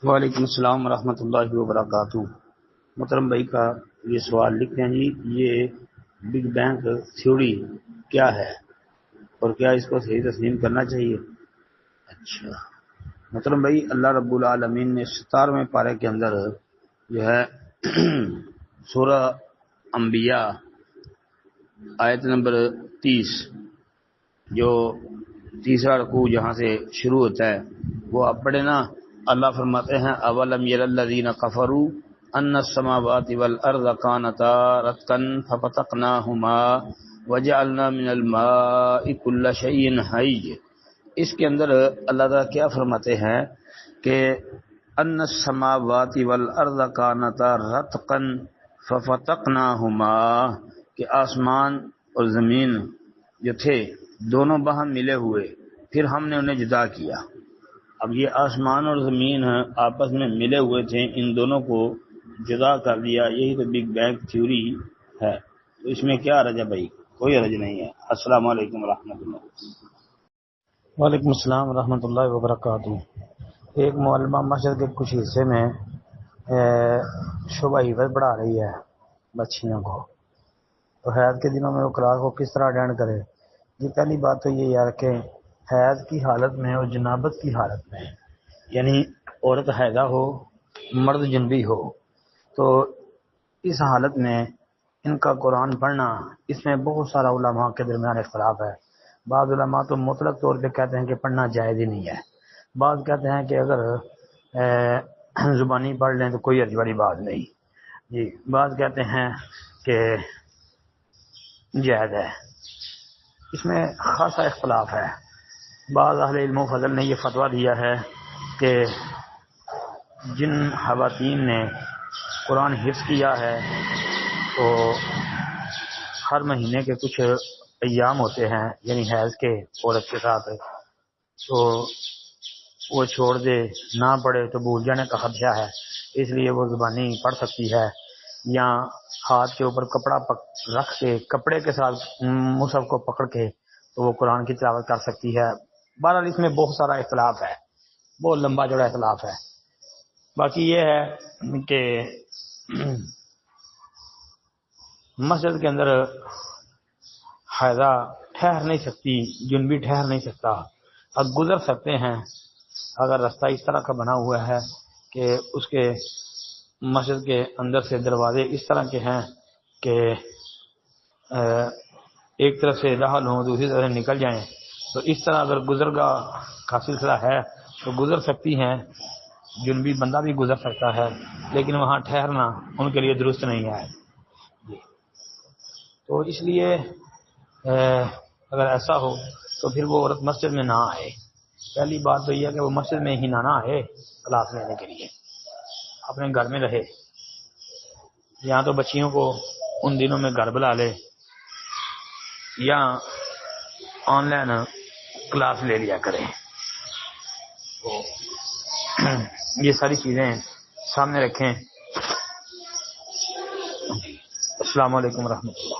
وعلیکم السلام ورحمۃ اللہ وبرکاتہ۔ محترم بھائی کا یہ سوال لکھتے ہیں جی، یہ بگ بینگ تھیوری کیا ہے اور کیا اس کو صحیح تسلیم کرنا چاہیے؟ اچھا محترم بھائی، اللہ رب العالمین نے 17ویں پارے کے اندر جو ہے سورہ انبیاء آیت نمبر 30، جو تیسرا رکوع جہاں سے شروع ہوتا ہے وہ آپ پڑھے نا۔ اللہ فرماتے ہیں اولم یر الذین کفروا ان السماوات والارض کانتا رتقا ففتقناہما وجعلنا من الماء کل شیء حی۔ اس کے اندر اللہ تعالیٰ کیا فرماتے ہیں کہ ان السماوات والارض کانتا رتقا ففتقناہما، کہ آسمان اور زمین جو تھے دونوں باہم ملے ہوئے، پھر ہم نے انہیں جدا کیا۔ اب یہ آسمان اور زمین آپس میں ملے ہوئے تھے، ان دونوں کو جدا کر دیا، یہی تو بگ بینگ تھیوری ہے۔ تو اس میں کیا حرج ہے بھائی؟ کوئی حرج نہیں ہے۔ السلام علیکم ورحمۃ اللہ۔ وعلیکم السلام ورحمۃ اللہ وبرکاتہ۔ ایک معلمہ مسجد کے کچھ حصے میں شعبہ حفظ پڑھا رہی ہے بچیوں کو، تو حیض کے دنوں میں وہ کلاس کو کس طرح اٹینڈ کرے؟ جی پہلی بات تو یہ یار کہ حیض کی حالت میں اور جنابت کی حالت میں، یعنی عورت حیضہ ہو مرد جنبی ہو، تو اس حالت میں ان کا قرآن پڑھنا، اس میں بہت سارا علماء کے درمیان اختلاف ہے۔ بعض علماء تو مطلق طور پہ کہتے ہیں کہ پڑھنا جائز ہی نہیں ہے، بعض کہتے ہیں کہ اگر زبانی پڑھ لیں تو کوئی حرج والی بات نہیں جی، بعض کہتے ہیں کہ جائز ہے۔ اس میں خاصا اختلاف ہے۔ بعض اہل علم و فضل نے یہ فتویٰ دیا ہے کہ جن خواتین نے قرآن حفظ کیا ہے تو ہر مہینے کے کچھ ایام ہوتے ہیں، یعنی حیض کے عورت کے ساتھ، تو وہ چھوڑ دے نہ پڑھے تو بھول جانے کا خدشہ ہے، اس لیے وہ زبانی پڑھ سکتی ہے، یا ہاتھ کے اوپر کپڑا رکھ کے کپڑے کے ساتھ مصحف کو پکڑ کے تو وہ قرآن کی تلاوت کر سکتی ہے۔ بہرحال اس میں بہت سارا اختلاف ہے، بہت لمبا چوڑا اختلاف ہے۔ باقی یہ ہے کہ مسجد کے اندر حیضہ ٹھہر نہیں سکتی، جنبی ٹھہر نہیں سکتا، اب گزر سکتے ہیں اگر رستہ اس طرح کا بنا ہوا ہے کہ اس کے مسجد کے اندر سے دروازے اس طرح کے ہیں کہ ایک طرف سے داخل ہوں دوسری طرف سے نکل جائیں، تو اس طرح اگر گزرگاہ کا سلسلہ ہے تو گزر سکتی ہیں، جنبی بندہ بھی گزر سکتا ہے، لیکن وہاں ٹھہرنا ان کے لیے درست نہیں ہے۔ تو اس لیے اگر ایسا ہو تو پھر وہ عورت مسجد میں نہ آئے۔ پہلی بات تو یہ ہے کہ وہ مسجد میں ہی نہ آئے کلاس لینے کے لیے، اپنے گھر میں رہے، یا تو بچیوں کو ان دنوں میں گھر بلا لے یا آن لائن کلاس لے لیا کرے۔ تو یہ ساری چیزیں سامنے رکھیں۔ السلام علیکم ورحمۃ اللہ۔